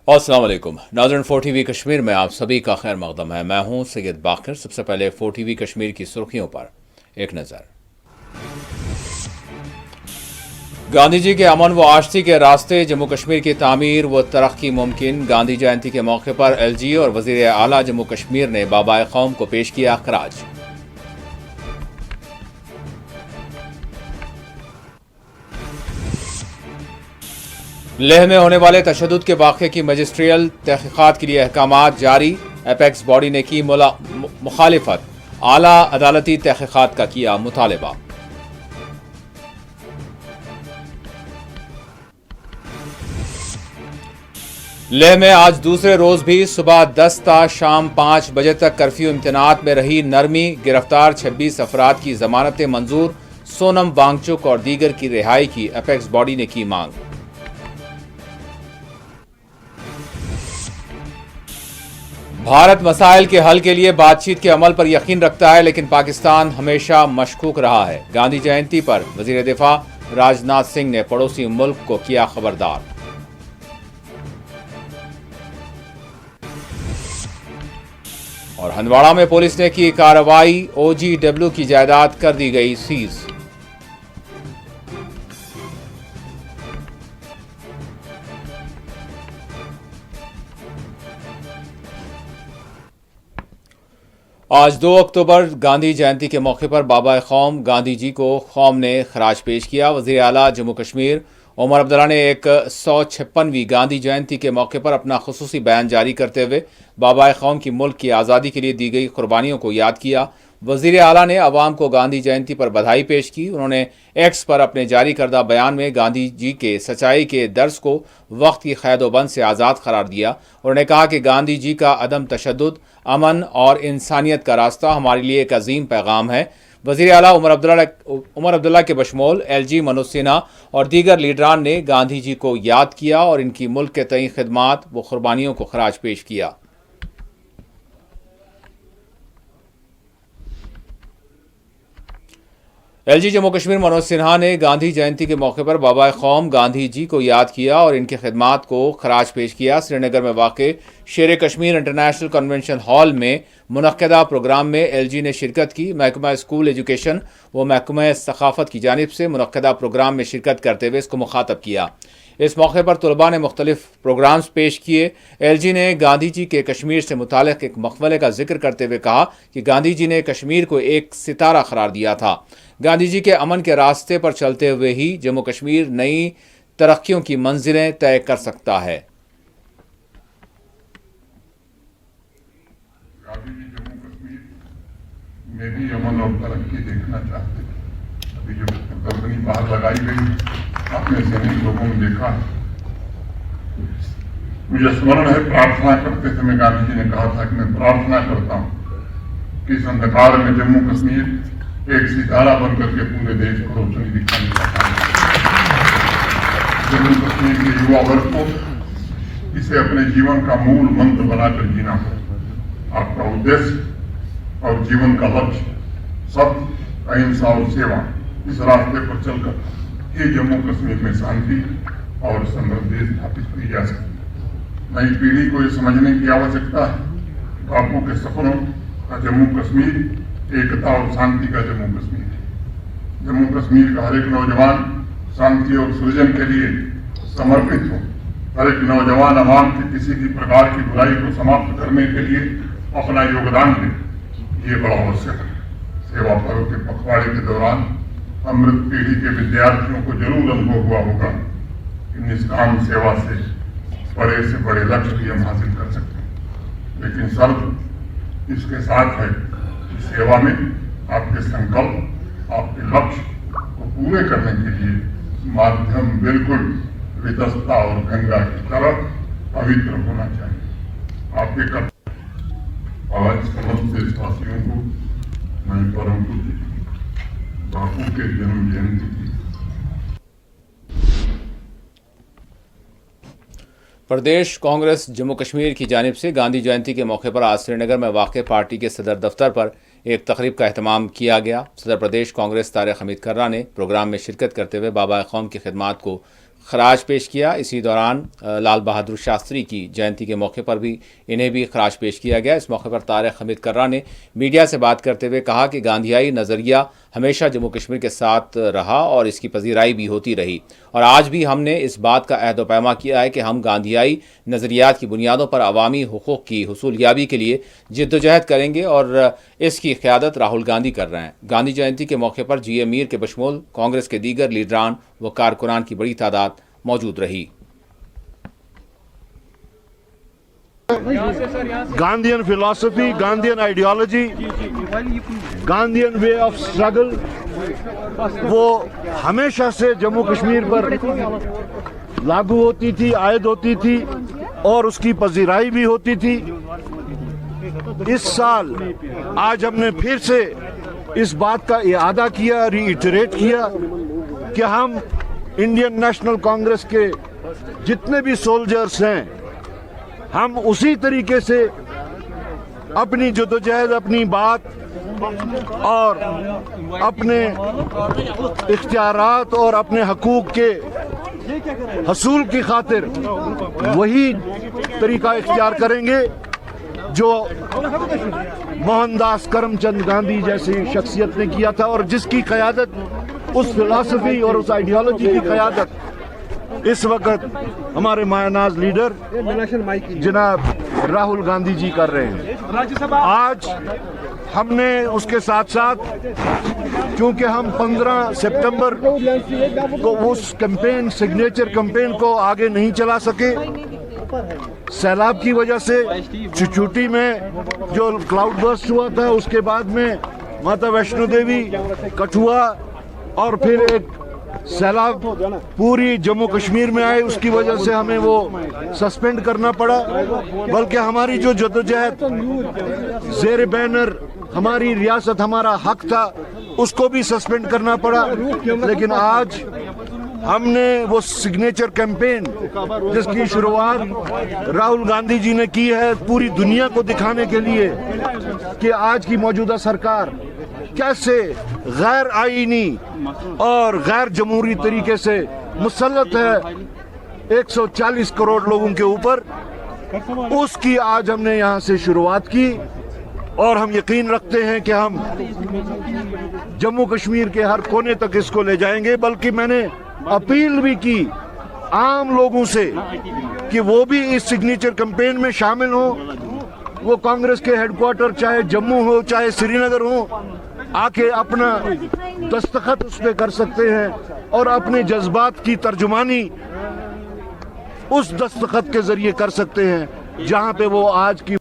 अस्सलाम वालेकुम नाज़रीन, 4TV कश्मीर में आप सभी का खैर मकदम है। मैं हूं सैयद बाकर। सबसे पहले 4TV कश्मीर की सुर्खियों पर एक नज़र। गांधी जी के अमन व आश्ती के रास्ते, जम्मू कश्मीर की तामीर व तरक्की मुमकिन। गांधी जयंती के मौके पर LG और वज़ीर आला जम्मू कश्मीर ने बाबा कौम को पेश किया खराज। लेह में होने वाले तशद्दुद के वाक़े की मजिस्ट्रियल तहक़ीक़ात के लिए अहकामात जारी। एपेक्स बॉडी ने की मुखालिफत, आला अदालती तहक़ीक़ात का किया मुतालबा। लेह में आज दूसरे रोज भी सुबह 10 ता शाम 5 बजे तक कर्फ्यू इम्तनात में रही नरमी। गिरफ्तार 26 अफराद की जमानतें मंजूर। सोनम वांगचुक और दीगर की रिहाई की एपेक्स बॉडी ने की मांग। भारत मसाइल के हल के लिए बातचीत के अमल पर यकीन रखता है, लेकिन पाकिस्तान हमेशा मशकूक रहा है। गांधी जयंती पर वजीर दिफा राजनाथ सिंह ने पड़ोसी मुल्क को किया खबरदार। और हंदवाड़ा में पुलिस ने की कार्रवाई, OGW की जायदाद कर दी गई सीज। आज 2 अक्टूबर गांधी जयंती के मौके पर बाबा कौम गांधी जी को कौम ने खराज पेश किया। वज़ीर आला जम्मू कश्मीर उमर अब्दुल्ला ने एक 156वीं गांधी जयंती के मौके पर अपना खुसूसी बयान जारी करते हुए बाबा कौम की मुल्क की आज़ादी के लिए दी गई कुर्बानियों को याद किया। वज़ीर आला ने अवाम को गांधी जयंती पर बधाई पेश की। उन्होंने एक्स पर अपने जारी करदा बयान में गांधी जी के सच्चाई के दर्स को वक्त की क़ैद-ओ-बंद से आज़ाद करार दिया। उन्होंने कहा कि गांधी जी का अदम तशद्दुद, अमन और इंसानियत का रास्ता हमारे लिए एक अजीम पैगाम है। वज़ीर आला उमर अब्दुल्ला के बशमोल LG, मनोज सिन्हा और दीगर लीडरान ने गांधी जी को याद किया और इनकी मुल्क के तई खिदमात व कुर्बानियों को खराज पेश किया। LG जम्मू कश्मीर मनोज सिन्हा ने गांधी जयंती के मौके पर बाबा कौम गांधी जी को याद किया और इनकी खिदमात को खराज पेश किया। श्रीनगर में वाक़े शेर कश्मीर इंटरनेशनल कन्वेंशन हॉल में मुनक्किदा प्रोग्राम में LG ने शिरकत की। महकमा स्कूल एजुकेशन व महकमा सकाफत की जानिब से मुनक्किदा प्रोग्राम में शिरकत करते हुए इसको मुखातब किया। इस मौके पर तलबा ने मुख्तलिफ प्रोग्राम्स पेश किए। LG ने गांधी जी के कश्मीर से मुतालिक एक मकबले का जिक्र करते हुए कहा कि गांधी जी ने कश्मीर को एक सितारा करार दिया था। गांधी जी के अमन के रास्ते पर चलते हुए ही जम्मू कश्मीर नई तरक्कियों की मंजिलें तय कर सकता है। गांधी जी जम्मू कश्मीर में भी अमन और तरक्की देखना चाहते थे। अभी जो कंपनी बाहर लगाई गई, आपने सैनिक लोगों में देखा। मुझे स्मरण है, प्रार्थना करते समय गांधी जी ने कहा था कि मैं प्रार्थना करता हूं कि इस अंधकार में जम्मू कश्मीर एक सितारा बनकर के पूरे देश को रोशनी दिखाने का काम जम्मू कश्मीर के युवा वर्ग को इसे अपने जीवन का मूल मंत्र बनाकर जीना हो। आपका उद्देश्य और जीवन का लक्ष्य सत्य, अहिंसा और सेवा, इस रास्ते पर चलकर ये जम्मू कश्मीर में शांति और समृद्धि स्थापित की जा सकती। नई पीढ़ी को ये समझने की आवश्यकता है, बापू के सपनों का जम्मू कश्मीर एकता और शांति का जम्मू कश्मीर है। जम्मू कश्मीर का हर एक नौजवान शांति और सृजन के लिए समर्पित हो। हर एक नौजवान अवाम की किसी भी प्रकार की बुराई को समाप्त करने के लिए अपना योगदान दे, ये बड़ा आवश्यक है। सेवा पर्व के पखवाड़े के दौरान अमृत पीढ़ी के विद्यार्थियों को जरूर अनुभव हुआ होगा कि निष्काम सेवा से बड़े लक्ष्य भी हम हासिल कर सकते हैं। लेकिन शर्त इसके साथ है, सेवा में आपके संकल्प, आपके लक्ष्य को पूरे करने के लिए माध्यम बिल्कुल वितस्ता और गंगा की तरह पवित्र होना चाहिए। आपके आज समस्त देशवासियों को मैं परम पूज्य बापू के जन्म जयंती की प्रदेश कांग्रेस जम्मू कश्मीर की जानिब से गांधी जयंती के मौके पर आज श्रीनगर में वाक़ पार्टी के सदर दफ्तर पर एक तकरीब का अहतमाम किया गया। सदर प्रदेश कांग्रेस तारिक हमीद कर्रा ने प्रोग्राम में शिरकत करते हुए बाबा कौम की खिदमात को खराज पेश किया। इसी दौरान लाल बहादुर शास्त्री की जयंती के मौके पर भी इन्हें भी खराज पेश किया गया। इस मौके पर तारिक हमीद कर्रा ने मीडिया से बात करते हुए कहा कि गांधीयाई नज़रिया हमेशा जम्मू कश्मीर के साथ रहा और इसकी पजीराई भी होती रही, और आज भी हमने इस बात का अहद व पैमा किया है कि हम गांधीयाई नज़रियात की बुनियादों पर अवामी हुकूक की हुसूलियाबी के लिए जिद्दोजहद करेंगे और इसकी क़यादत राहुल गांधी कर रहे हैं। गांधी जयंती के मौके पर GA मीर के बशमूल कांग्रेस के दीगर लीडरान व कारकुनान की बड़ी तादाद मौजूद रही। Gandhian philosophy, Gandhian ideology, Gandhian way of struggle वो हमेशा से जम्मू कश्मीर पर लागू होती थी, आयद होती थी और उसकी पजीराई भी होती थी। इस साल आज हमने फिर से इस बात का इआदा किया, रीइटरेट किया कि हम इंडियन नेशनल कांग्रेस के जितने भी सोल्जर्स हैं, हम उसी तरीके से अपनी जद्दोजहद, अपनी बात और अपने इख्तियारात और अपने हकूक के हसूल की खातिर वही तरीका इख्तियार करेंगे जो मोहनदास करमचंद गांधी जैसी शख्सियत ने किया था और जिसकी क़यादत, उस फिलॉसफी और उस आइडियोलॉजी की क़यादत इस वक्त हमारे मायानाज लीडर जनाब राहुल गांधी जी कर रहे हैं। आज हमने उसके साथ साथ, क्योंकि हम 15 सितंबर को उस कैंपेन, सिग्नेचर कैंपेन को आगे नहीं चला सके, सैलाब की वजह से चुचूटी में जो क्लाउड बर्स्ट हुआ था, उसके बाद में माता वैष्णो देवी, कठुआ और फिर एक सैलाब पूरी जम्मू कश्मीर में आए, उसकी वजह से हमें वो सस्पेंड करना पड़ा। बल्कि हमारी जो जद्दोजहद ज़ेर बैनर हमारी रियासत हमारा हक था, उसको भी सस्पेंड करना पड़ा। लेकिन आज हमने वो सिग्नेचर कैंपेन जिसकी शुरुआत राहुल गांधी जी ने की है, पूरी दुनिया को दिखाने के लिए कि आज की मौजूदा सरकार कैसे गैर आईनी और गैर जमहूरी तरीके से मुसल्लत है 140 करोड़ लोगों के ऊपर, उसकी आज हमने यहाँ से शुरुआत की और हम यकीन रखते हैं कि हम जम्मू कश्मीर के हर कोने तक इसको ले जाएंगे। बल्कि मैंने अपील भी की आम लोगों से कि वो भी इस सिग्नेचर कैंपेन में शामिल हो। वो कांग्रेस के हेडक्वार्टर चाहे जम्मू हो चाहे श्रीनगर हो, आके अपना दस्तखत उस पर कर सकते हैं और अपने जज्बात की तर्जुमानी उस दस्तखत के जरिए कर सकते हैं जहां पे वो आज की।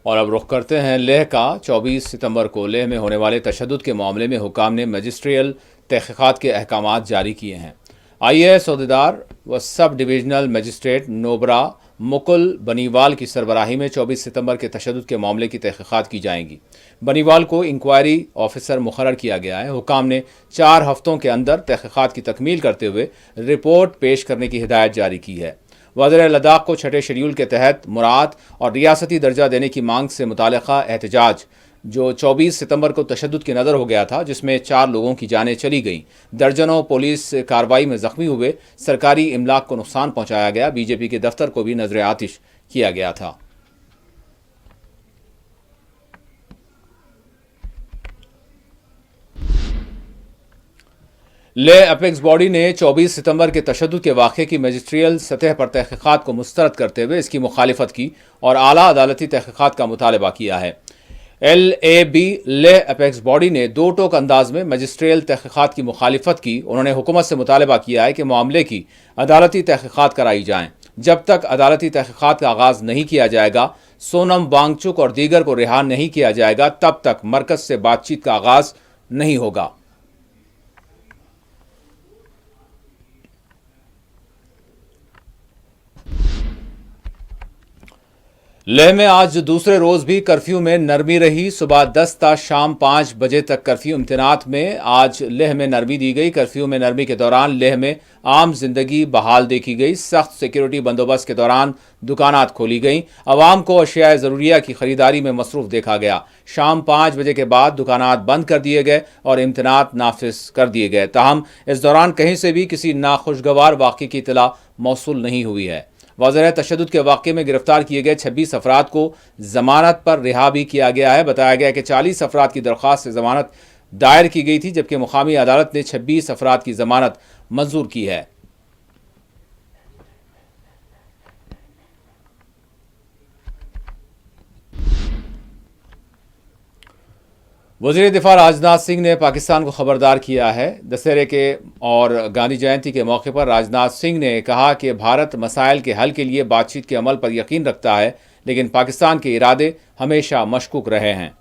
और अब रुख करते हैं लेह का। 24 सितंबर को लेह में होने वाले तशद्दुद के मामले में हुकाम ने मजिस्ट्रियल तहक़ीक़ात के अहकामात जारी किए हैं। IAS अहदेदार व sub divisional magistrate नोबरा Mukul Baniwal की सरबराही में 24 सितंबर के तशद्दुद के मामले की तहक़ीक़ात की जाएंगी। बनीवाल को इंक्वायरी ऑफिसर मुक़र्रर किया गया है। हुकाम ने 4 हफ्तों के अंदर तहक़ीक़ात की तकमील करते हुए रिपोर्ट पेश करने की हिदायत जारी की है। वज़ीर लद्दाख को 6ठे शेड्यूल के तहत मुराद और रियासती दर्जा देने की मांग से मुताल्लिक़ा एहतजाज जो 24 सितंबर को तशद्दुद की नज़र हो गया था, जिसमें 4 लोगों की जानें चली गईं, दर्जनों पुलिस कार्रवाई में जख्मी हुए, सरकारी इमलाक को नुकसान पहुंचाया गया, बीजेपी के दफ्तर को भी नजर आतिश किया गया था। लेह अपेक्स बॉडी ने 24 सितंबर के तशद्दुद के वाक़े की मजिस्ट्रियल सतह पर तहक़ीक़ात को मुस्तरद करते हुए इसकी मुखालिफत की और आला अदालती तहक़ीक़ात का मुतालबा किया है। LAB लेह अपेक्स बॉडी ने 2 टोक अंदाज में मजिस्ट्रियल तहक़ीक़ात की मुखालिफत की। उन्होंने हुकूमत से मुतालबा किया है कि मामले की अदालती तहक़ीक़ात कराई जाएँ। जब तक अदालती तहक़ीक़ात का आगाज़ नहीं किया जाएगा, सोनम वांगचुक और दीगर को रिहा नहीं किया जाएगा, तब तक मरकज़ से बातचीत का आगाज़ नहीं होगा। लेह में आज दूसरे रोज भी कर्फ्यू में नरमी रही। सुबह 10 ता शाम 5 बजे तक कर्फ्यू इम्तनात में आज लेह में नरमी दी गई। कर्फ्यू में नरमी के दौरान लेह में आम जिंदगी बहाल देखी गई। सख्त सिक्योरिटी बंदोबस्त के दौरान दुकानात खोली गई। आवाम को अशियाए ज़रूरिया की खरीदारी में मसरूफ देखा गया। शाम 5 बजे के बाद दुकानात बंद कर दिए गए और इम्तनात नाफिज कर दिए गए। ताहम इस दौरान कहीं से भी किसी नाखुशगवार वाक़े की इतला मौसूल नहीं हुई है। वाज़ेह तशद्दुद के वाक़े में गिरफ्तार किए गए 26 अफराद को जमानत पर रिहा भी किया गया है। बताया गया कि 40 अफराद की दरख्वास्त से जमानत दायर की गई थी, जबकि मुकामी अदालत ने 26 अफराद की जमानत मंजूर की है। वज़ीर दिफा राजनाथ सिंह ने पाकिस्तान को खबरदार किया है। दशहरे के और गांधी जयंती के मौके पर राजनाथ सिंह ने कहा कि भारत मसाइल के हल के लिए बातचीत के अमल पर यकीन रखता है, लेकिन पाकिस्तान के इरादे हमेशा मशकूक रहे हैं।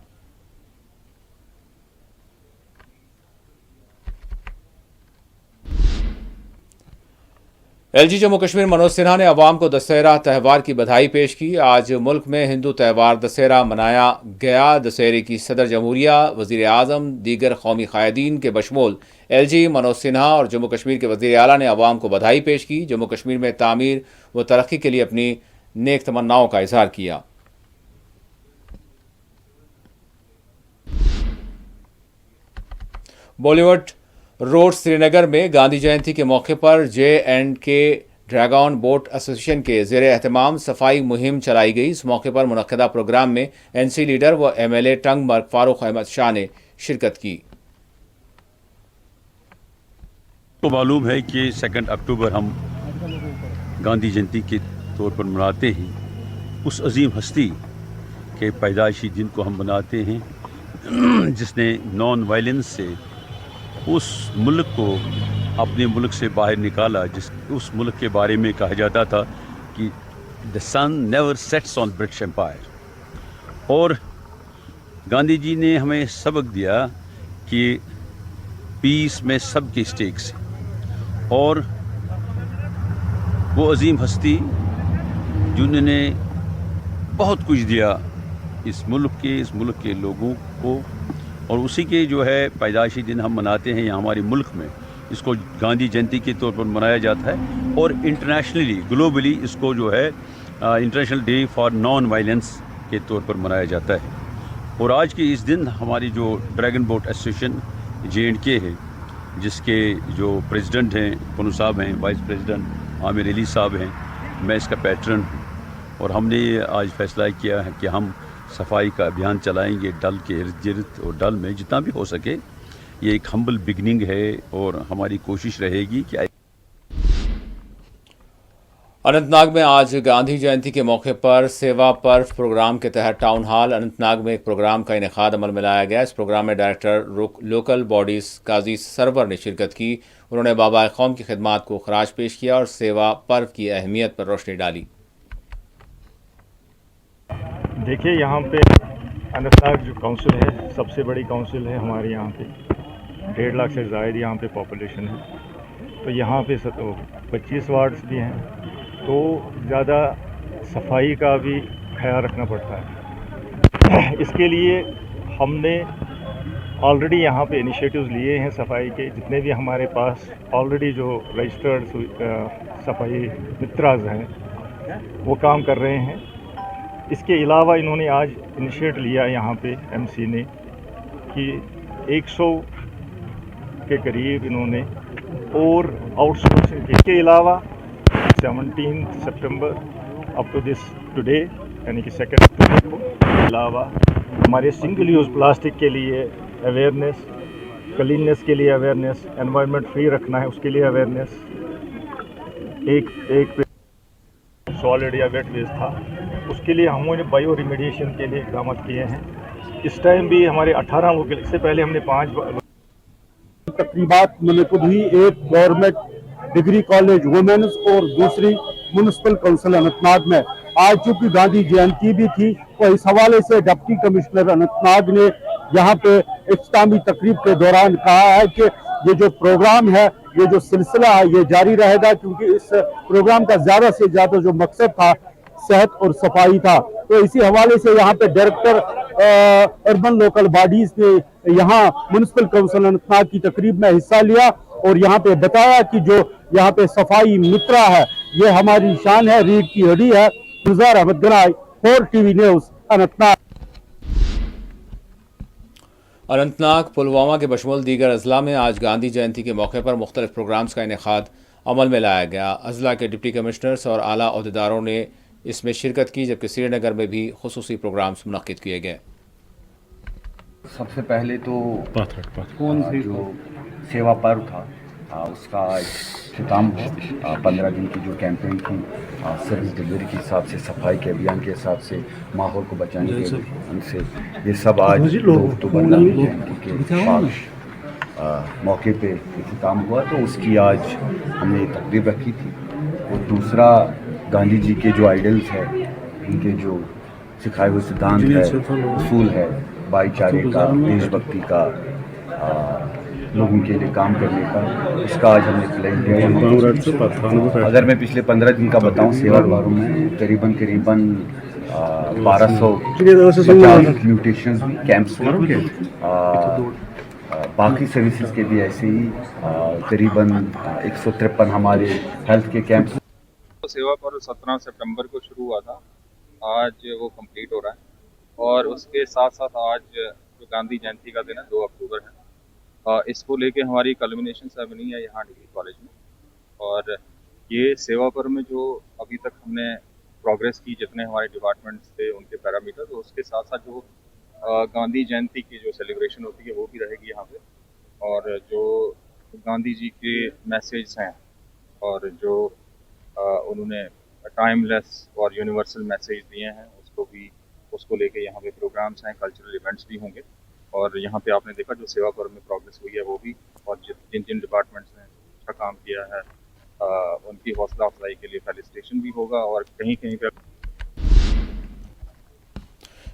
एलजी जम्मू कश्मीर मनोज सिन्हा ने अवाम को दशहरा त्यौहार की बधाई पेश की। आज मुल्क में हिंदू त्यौहार दशहरा मनाया गया। दशहरे की सदर जमहूरिया, वज़ीर आज़म, दीगर कौमी क़ायदीन के बशमूल एलजी, मनोज सिन्हा और जम्मू कश्मीर के वज़ीर आला ने अवाम को बधाई पेश की। जम्मू कश्मीर में तामीर व तरक्की के लिए अपनी नेक तमन्नाओं का इजहार किया। बॉलीवुड रोड श्रीनगर में गांधी जयंती के मौके पर J&K ड्रैगन बोट एसोसिएशन के ज़ेर एहतमाम सफाई मुहिम चलाई गई। इस मौके पर मुनक्कदा प्रोग्राम में NC लीडर व MLA टंगमर्ग फारूक अहमद शाह ने शिरकत की। तो मालूम है कि 2 अक्टूबर हम गांधी जयंती के तौर पर मनाते हैं। उस अजीम हस्ती के पैदाइशी दिन को हम मनाते हैं जिसने नॉन वायलेंस से उस मुल्क को अपने मुल्क से बाहर निकाला। उस मुल्क के बारे में कहा जाता था कि the sun never sets on British empire. और गांधी जी ने हमें सबक दिया कि पीस में सबके स्टेक्स हैं। और वो अजीम हस्ती जिन्होंने बहुत कुछ दिया इस मुल्क के लोगों को, और उसी के जो है पैदाइशी दिन हम मनाते हैं यहाँ हमारे मुल्क में। इसको गांधी जयंती के तौर पर मनाया जाता है और इंटरनेशनली ग्लोबली इसको जो है international day for non violence के तौर पर मनाया जाता है। और आज के इस दिन हमारी जो ड्रैगन बोट एसोसिएशन J&K है, जिसके जो प्रेसिडेंट हैं पन्नू साहब हैं, वाइस प्रेसिडेंट आमिर अली साहब हैं, मैं इसका पैटर्न हूँ। और हमने आज फैसला किया है कि हम सफाई का अभियान चलाएंगे डल के इर्द गिर्द, और डल में जितना भी हो सके। ये एक हम्बल बिगनिंग है और हमारी कोशिश रहेगी कि अनंतनाग में आज गांधी जयंती के मौके पर सेवा पर्व प्रोग्राम के तहत टाउन हॉल अनंतनाग में एक प्रोग्राम का इनेकाद अमल में लाया गया। इस प्रोग्राम में डायरेक्टर लोकल बॉडीज काजी सरवर ने शिरकत की। उन्होंने बाबा कौम की खिदमात को खराज पेश किया और सेवा पर्व की अहमियत पर रोशनी डाली। देखिए, यहाँ पे अनंतनाग जो काउंसिल है सबसे बड़ी काउंसिल है हमारे यहाँ पे। 1.5 लाख से ज़ायद यहाँ पे पॉपुलेशन है। तो यहाँ पे 25 वार्ड्स भी हैं, तो ज़्यादा सफाई का भी ख्याल रखना पड़ता है। इसके लिए हमने ऑलरेडी यहाँ पे इनिशिएटिव्स लिए हैं सफाई के। जितने भी हमारे पास ऑलरेडी जो रजिस्टर्ड सफाई मित्राज हैं वो काम कर रहे हैं। इसके अलावा इन्होंने आज इनिशिएट लिया यहाँ पे MC ने कि 100 के करीब इन्होंने और आउटसोर्सिंग। इसके अलावा 17 सितंबर अप टू दिस टुडे यानी कि 2 अक्टूबर को अलावा हमारे सिंगल यूज़ प्लास्टिक के लिए अवेयरनेस, क्लीननेस के लिए अवेयरनेस, एनवायरनमेंट फ्री रखना है उसके लिए अवेयरनेस, एक सॉलिड या वेट वेस्ट था उसके लिए हमने बायो रिमेडिएशन के लिए इकदाम किए हैं। इस टाइम भी हमारे 18 लोग, इससे पहले हमने 5 तकरीबात मुनक़िद हुई। एक गवर्नमेंट डिग्री कॉलेज वुमेन्स और दूसरी म्युनिसिपल काउंसिल अनंतनाग में। आज चूँकि गांधी जयंती भी थी तो इस हवाले से डिप्टी कमिश्नर अनंतनाग ने यहाँ पे इख्तितामी तकरीब के दौरान कहा है कि ये जो प्रोग्राम है, ये जो सिलसिला है, ये जारी रहेगा, क्योंकि इस प्रोग्राम का ज़्यादा से ज़्यादा जो मकसद था सेहत और सफाई था। तो इसी हवाले से यहाँ पे डायरेक्टर अर्बन लोकल बॉडीज ने यहाँ म्युनिसिपल काउंसिल अनंतनाग की तकरीब में हिस्सा लिया और यहाँ पे बताया कि जो यहाँ पे सफाई मित्रा है ये हमारी शान है, रीढ़ की हड्डी है। गुलजार अहमद गनाई, 4TV न्यूज़, अनंतनाग। अनंतनाग, पुलवामा के बशमुल दीगर अजला में आज गांधी जयंती के मौके पर मुख्तलिफ प्रोग्राम्स का इनेकाद अमल में लाया गया। अजला के डिप्टी कमिश्नर्स और आला अहदेदारों ने इसमें शिरकत की, जबकि श्रीनगर में भी खुसूसी प्रोग्राम्स मुनक्किद किए गए। सबसे पहले तो जो सेवा पर्व था उसका आज इख्तिताम हुआ। 15 दिन की जो कैंपेन थी सर्विस डिलीवरी के हिसाब से, सफाई के अभियान के हिसाब से, माहौल को बचाने के उनसे, ये सब आज 2 अक्टूबर गांधी जयंती के मौके पे इख्तिताम हुआ। तो उसकी आज हमने तकरीब रखी थी। और दूसरा, गांधी जी के जो आइडल्स हैं, उनके जो सिखाए हुए सिद्धांत है, उसूल है, भाईचारे का, देशभक्ति का, लोगों के लिए काम करने का, इसका आज हमने प्लान किया। अगर मैं पिछले 15 दिन का बताऊं, सेवा द्वारों में करीबन 1250 म्यूटेशंस भी कैंप्स में, बाकी सर्विसेज के भी ऐसे ही करीबन 153 हमारे हेल्थ के कैंप्स। सेवा पर्व 17 सितंबर को शुरू हुआ था, आज वो कंप्लीट हो रहा है। और उसके साथ साथ आज जो गांधी जयंती का दिन है 2 अक्टूबर है, इसको लेके हमारी कल्मिनेशन सेरेमनी है यहाँ डिग्री कॉलेज में। और ये सेवा पर्व में जो अभी तक हमने प्रोग्रेस की, जितने हमारे डिपार्टमेंट्स थे उनके पैरामीटर, तो उसके साथ साथ जो गांधी जयंती की जो सेलिब्रेशन होती है वो भी रहेगी यहाँ पे। और जो गांधी जी के मैसेज हैं और जो उन्होंने टाइमलेस और यूनिवर्सल मैसेज दिए हैं, उसको लेके यहाँ पे प्रोग्राम्स हैं, कल्चरल इवेंट्स भी होंगे। और यहाँ पे आपने देखा जो सेवा पर्व में प्रोग्रेस हुई है वो भी, और जिन जिन डिपार्टमेंट्स ने अच्छा काम किया है उनकी हौसला अफजाई के लिए फेलिसिटेशन भी होगा। और कहीं कहीं पे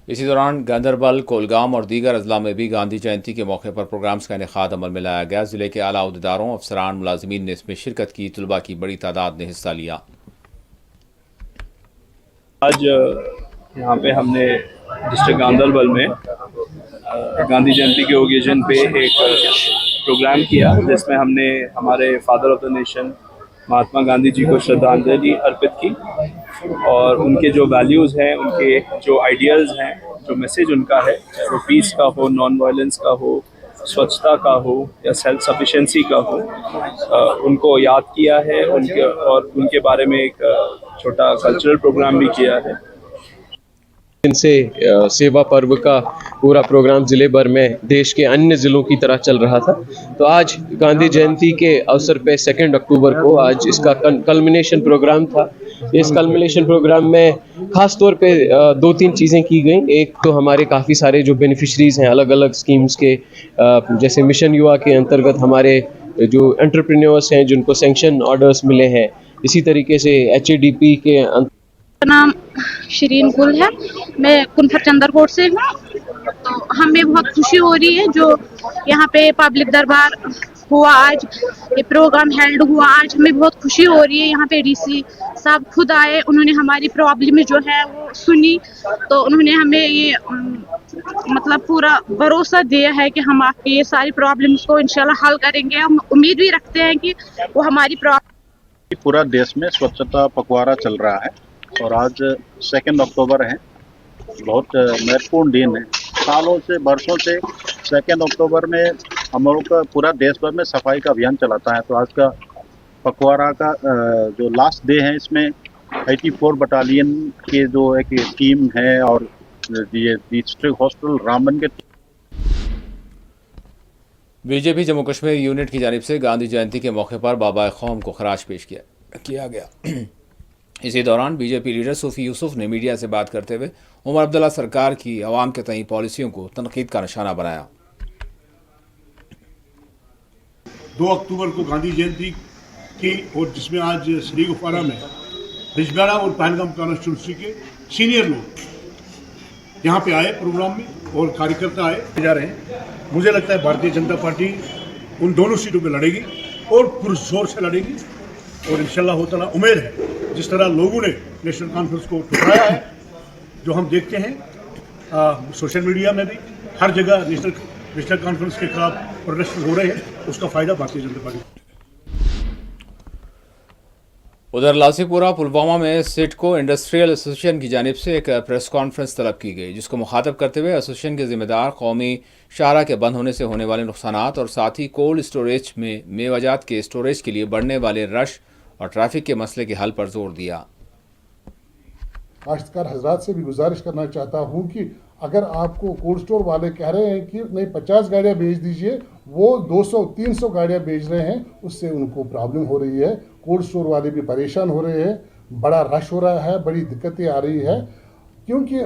इसी दौरान गांदरबल, कोलगाम और दीगर अजला में भी गांधी जयंती के मौके पर प्रोग्राम्स का इनेकाद अमल में लाया गया। जिले के आला अहदेदारों, अफसरान, मुलाजिमीन ने इसमें शिरकत की। तलबा की बड़ी तादाद ने हिस्सा लिया। आज यहाँ पे हमने डिस्ट्रिक्ट गांदरबल में गांधी जयंती के ओकेजन पे एक प्रोग्राम किया, जिसमें हमने हमारे father of the nation Mahatma Gandhi ji को श्रद्धांजलि अर्पित की। और उनके जो वैल्यूज़ हैं, उनके जो आइडियल्स हैं, जो मैसेज उनका है, चाहे वो पीस का हो, नॉन वायलेंस का हो, स्वच्छता का हो या सेल्फ सफिशेंसी का हो, उनको याद किया है। उनके बारे में एक छोटा कल्चरल प्रोग्राम भी किया है। इनसे सेवा पर्व का पूरा प्रोग्राम ज़िले भर में देश के अन्य ज़िलों की तरह चल रहा था। तो आज गांधी जयंती के अवसर पे 2 अक्टूबर को आज इसका कल्मिनेशन प्रोग्राम था। इस कल्मिनेशन प्रोग्राम में ख़ास तौर पे 2-3 चीज़ें की गई। एक तो हमारे काफ़ी सारे जो बेनिफिशरीज़ हैं अलग अलग स्कीम्स के, जैसे मिशन युवा के अंतर्गत हमारे जो एंटरप्रेन्योर्स हैं जिनको सैंक्शन ऑर्डर्स मिले हैं, इसी तरीके से HADP के नाम शरीन गुल है, मैं कुनफर चंदरकोट से हूँ। तो हमें बहुत खुशी हो रही है जो यहाँ पे पब्लिक दरबार हुआ, आज ये प्रोग्राम हेल्ड हुआ। आज हमें बहुत खुशी हो रही है। यहाँ पे DC साहब खुद आए, उन्होंने हमारी प्रॉब्लम जो है वो सुनी, तो उन्होंने हमें ये मतलब पूरा भरोसा दिया है कि हम आपकी ये सारी प्रॉब्लम्स को इंशाल्लाह हल करेंगे। हम उम्मीद भी रखते हैं कि वो हमारी पूरा देश में स्वच्छता पखवाड़ा चल रहा है और आज 2 अक्टूबर है, बहुत महत्वपूर्ण दिन है। सालों से, बरसों से 2 अक्टूबर में हम लोग का पूरा देश भर में सफाई का अभियान चलाता है। तो आज का पखवाड़ा का जो लास्ट डे है, इसमें 84 बटालियन के जो एक टीम है और ये डिस्ट्रिक्ट हॉस्पिटल रामबन के बीजेपी जम्मू कश्मीर यूनिट की जानिब से गांधी जयंती के मौके पर बाबा कौम को खराज पेश किया गया। इसी दौरान बीजेपी लीडर सूफी यूसुफ ने मीडिया से बात करते हुए उमर अब्दुल्ला सरकार की अवाम के तई पॉलिसियों को तनकीद का निशाना बनाया। 2 अक्टूबर को गांधी जयंती की, और जिसमें आज श्री गुफारा में बिजबेड़ा और पहलगाम कॉन्स्टिट्यूंसी के सीनियर लोग यहाँ पे आए प्रोग्राम में और कार्यकर्ता आए जा रहे हैं। मुझे लगता है भारतीय जनता पार्टी उन दोनों सीटों पे लड़ेगी और पुरजोर से लड़ेगी। और इंशाल्लाह ताला उम्मीद है जिस तरह लोगों ने नेशनल कॉन्फ्रेंस को ठुकराया है जो हम देखते हैं सोशल मीडिया में भी हर जगह नेशनल कॉन्फ्रेंस के खिलाफ प्रोटेस्ट हो रहे हैं, उसका फ़ायदा भारतीय जनता पार्टी। उधर लासीपुरा पुलवामा में सिडको इंडस्ट्रियल एसोसिएशन की जानिब से एक प्रेस कॉन्फ्रेंस तलब की गई, जिसको मुखातब करते हुए एसोसिएशन के जिम्मेदार कौमी शाहरा के बंद होने से होने वाले नुकसानात और साथ ही कोल्ड स्टोरेज में मेवाजात के स्टोरेज के लिए बढ़ने वाले रश और ट्रैफिक के मसले के हल पर जोर दिया। काश्तकार हजरात से भी गुजारिश करना चाहता हूँ कि अगर आपको कोल्ड स्टोर वाले कह रहे हैं कि नहीं 50 गाड़ियाँ भेज दीजिए, वो 200-300 गाड़ियाँ भेज रहे हैं, उससे उनको प्रॉब्लम हो रही है। कोल्ड स्टोर वाले भी परेशान हो रहे हैं, बड़ा रश हो रहा है, बड़ी दिक्कतें आ रही है, क्योंकि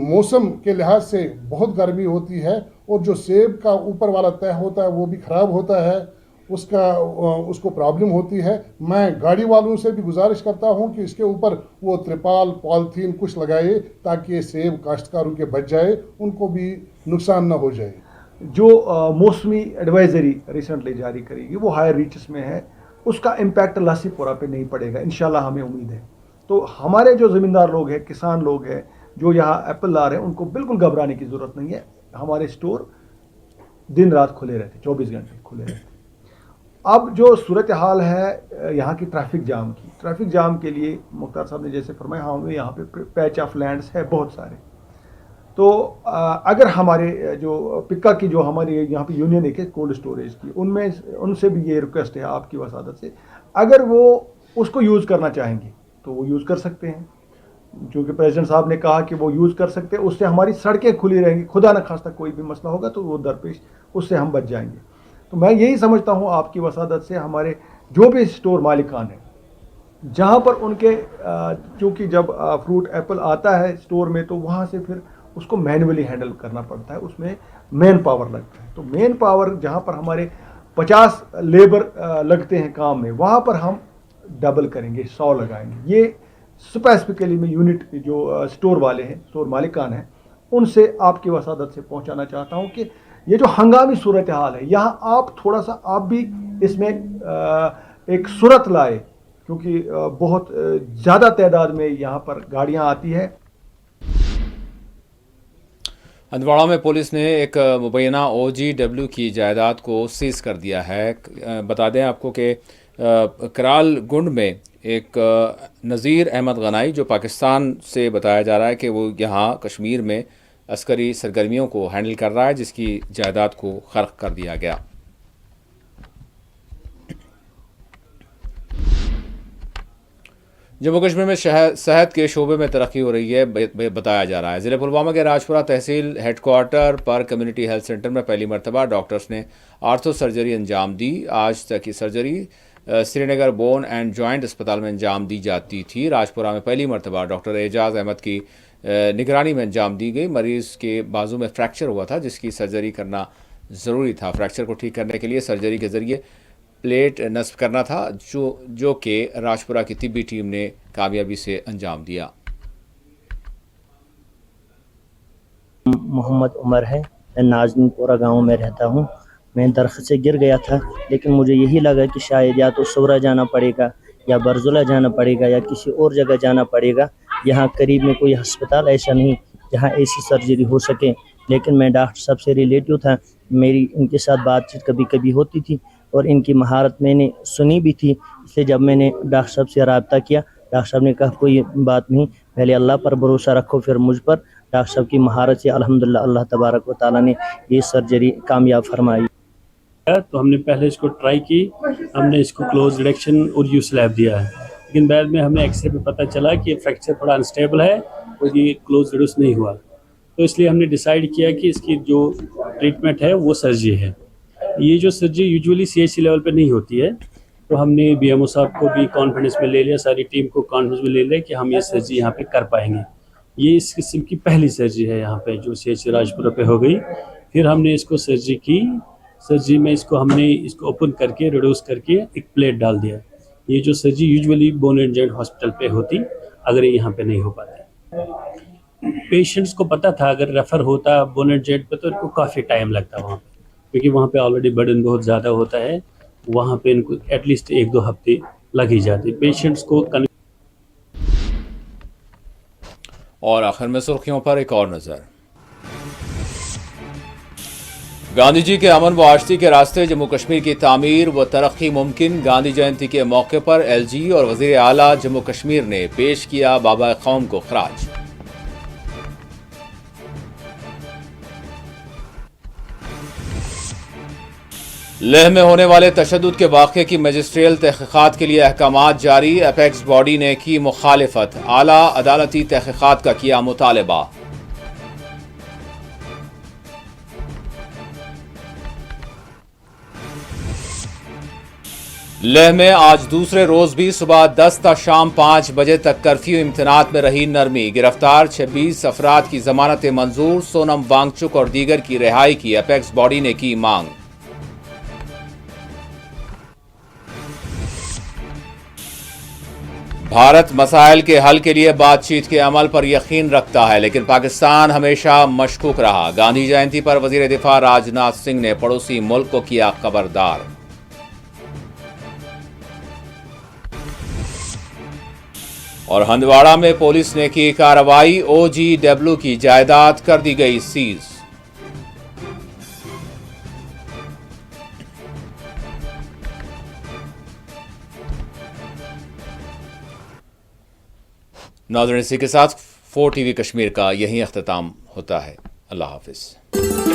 मौसम के लिहाज से बहुत गर्मी होती है और जो सेब का ऊपर वाला तह होता है वो भी ख़राब होता है, उसको प्रॉब्लम होती है। मैं गाड़ी वालों से भी गुजारिश करता हूं कि इसके ऊपर वो त्रिपाल पॉलीथीन कुछ लगाए ताकि ये सेब काश्तकारों के बच जाए, उनको भी नुकसान ना हो जाए। जो मौसमी एडवाइजरी रिसेंटली जारी करेगी वो हायर रीचेस में है, उसका इम्पैक्ट लासीपुरा पे नहीं पड़ेगा, इंशाल्लाह हमें उम्मीद है। तो हमारे जो ज़मींदार लोग हैं, किसान लोग हैं, जो यहाँ एप्पल ला रहे हैं, उनको बिल्कुल घबराने की ज़रूरत नहीं है। हमारे स्टोर दिन रात खुले रहते, 24 घंटे खुले रहते। अब जो सूरत हाल है यहाँ की ट्रैफिक जाम के लिए मुख्तार साहब ने जैसे फरमाया, हमें यहाँ पे पैच ऑफ लैंड्स है बहुत सारे। तो अगर हमारे जो पिक्का की जो हमारी यहाँ पे यूनियन है कोल्ड स्टोरेज की, उनसे भी ये रिक्वेस्ट है आपकी वसादत से, अगर वो उसको यूज़ करना चाहेंगे तो वो यूज़ कर सकते हैं। क्योंकि प्रेसिडेंट साहब ने कहा कि वो यूज़ कर सकते हैं, उससे हमारी सड़कें खुली रहेंगी, खुदा न खास्ता कोई भी मसला होगा तो वो दरपेश उससे हम बच जाएंगे। तो मैं यही समझता हूँ आपकी वसादत से हमारे जो भी स्टोर मालिकान हैं, जहाँ पर उनके क्योंकि जब फ्रूट एप्पल आता है स्टोर में तो वहाँ से फिर उसको मैनुअली हैंडल करना पड़ता है, उसमें मैन पावर लगता है। तो मैन पावर जहाँ पर हमारे 50 लेबर लगते हैं काम में, वहाँ पर हम डबल करेंगे, 100 लगाएंगे। ये स्पेसिफिकली मैं यूनिट जो स्टोर वाले हैं, स्टोर मालिकान हैं, उनसे आपकी वसादत से पहुँचाना चाहता हूँ कि ये जो हंगामी सूरत हाल है, यहाँ आप थोड़ा सा आप भी इसमें एक सूरत लाए, क्योंकि बहुत ज़्यादा तादाद में यहाँ पर गाड़ियाँ आती है। हंदवाड़ा में पुलिस ने एक मुबैना OGW की जायदाद को सीज कर दिया है। बता दें आपको कि कराल गुंड में एक नज़ीर अहमद गनाई, जो पाकिस्तान से बताया जा रहा है कि वो यहाँ कश्मीर में अस्करी सरगर्मियों को हैंडल कर रहा है, जिसकी जायदाद को खर्क कर दिया गया। जम्मू कश्मीर में सेहत के शोबे में तरक्की हो रही है, बताया जा रहा है। ज़िले पुलवामा के राजपुरा तहसील हेडक्वार्टर पर कम्युनिटी हेल्थ सेंटर में पहली मरतबा डॉक्टर्स ने आर्थो सर्जरी अंजाम दी। आज तक की surgery Srinagar bone and joint अस्पताल में अंजाम दी जाती थी। राजपुरा में पहली मरतबा डॉक्टर एजाज अहमद की निगरानी में अंजाम दी गई। मरीज़ के बाजू में फ्रैक्चर हुआ था, जिसकी सर्जरी करना ज़रूरी था। फ्रैक्चर को ठीक करने के लिए सर्जरी के ज़रिए प्लेट नस्ब करना था, जो कि राजपुरा की तिब्बी टीम ने कामयाबी से अंजाम दिया। मोहम्मद उमर है, मैं नाज़नीपुरा गांव में रहता हूं। मैं दरख्त से गिर गया था, लेकिन मुझे यही लगा कि शायद या तो सौरा जाना पड़ेगा या बरजुला जाना पड़ेगा या किसी और जगह जाना पड़ेगा। यहाँ करीब में कोई अस्पताल ऐसा नहीं जहाँ ऐसी सर्जरी हो सके, लेकिन मैं डॉक्टर साहब से रिलेटिव था, मेरी इनके साथ बातचीत कभी कभी होती थी और इनकी महारत मैंने सुनी भी थी। इसलिए जब मैंने डॉक्टर साहब से रब्ता किया, डॉक्टर साहब ने कहा कोई बात नहीं, पहले अल्लाह पर भरोसा रखो फिर मुझ पर। डॉक्टर साहब की महारत से अल्हम्दुलिल्लाह अल्लाह तबारक व तआला ने ये सर्जरी कामयाब फरमाई। तो हमने पहले इसको ट्राई की, हमने इसको क्लोज रिडक्शन और यू स्लैब दिया है, लेकिन बाद में हमें एक्सरे पे पता चला कि फ्रैक्चर थोड़ा अनस्टेबल है और ये क्लोज रिड्यूस नहीं हुआ। तो इसलिए हमने डिसाइड किया कि इसकी जो ट्रीटमेंट है वो सर्जरी है। ये जो सर्जरी यूजुअली CHC लेवल पे नहीं होती है, तो हमने BMO साहब को भी कॉन्फिडेंस में ले लिया, सारी टीम को कॉन्फिडेंस में ले लिया कि हम ये सर्जरी यहाँ पे कर पाएंगे। ये इस किस्म की पहली सर्जरी है यहाँ पे जो CHC राजपुरा पे हो गई। फिर हमने इसको सर्जरी की, सर्जरी में हमने इसको ओपन करके रिड्यूस करके एक प्लेट डाल दिया। ये जो surgery usually bone and joint hospital पे होती, अगर ये यहाँ पे नहीं हो पाती। पेशेंट्स को पता था अगर रेफर होता बोन एंड जॉइंट पे तो इनको काफ़ी टाइम लगता वहाँ पे, क्योंकि वहाँ पे ऑलरेडी बर्डन बहुत ज़्यादा होता है। वहाँ पे इनको एटलीस्ट 1-2 हफ्ते लग ही जाते पेशेंट्स को। और आखिर में सुर्खियों पर एक और नजर। गांधी जी के अमन व आश्ती के रास्ते जम्मू कश्मीर की तामीर व तरक्की मुमकिन। गांधी जयंती के मौके पर LG और वजीर आला जम्मू कश्मीर ने पेश किया बाबा कौम को खराज। लेह में होने वाले तशद्दुद के वाक़े की मजिस्ट्रियल तहक़ीक़ात के लिए अहकामात जारी। अपेक्स बॉडी ने की मुखालिफत। आला अदालती तहक़ीक़ात का किया मुतालबा। लेह में आज दूसरे रोज भी सुबह 10 था शाम 5 बजे तक कर्फ्यू इम्तनात में रही नरमी। गिरफ्तार 26 अफराद की जमानत मंजूर। सोनम वांगचुक और दीगर की रिहाई की अपेक्स बॉडी ने की मांग। भारत मसाइल के हल के लिए बातचीत के अमल पर यकीन रखता है, लेकिन पाकिस्तान हमेशा मशकूक रहा। गांधी जयंती पर वजीर दिफा राजनाथ सिंह ने पड़ोसी मुल्क को किया खबरदार। और हंदवाड़ा में पुलिस ने की कार्रवाई। OGW की जायदाद कर दी गई सीज। नाज़रीन, इसी के साथ 4 TV कश्मीर का यही अख्ताम होता है। अल्लाह हाफिज।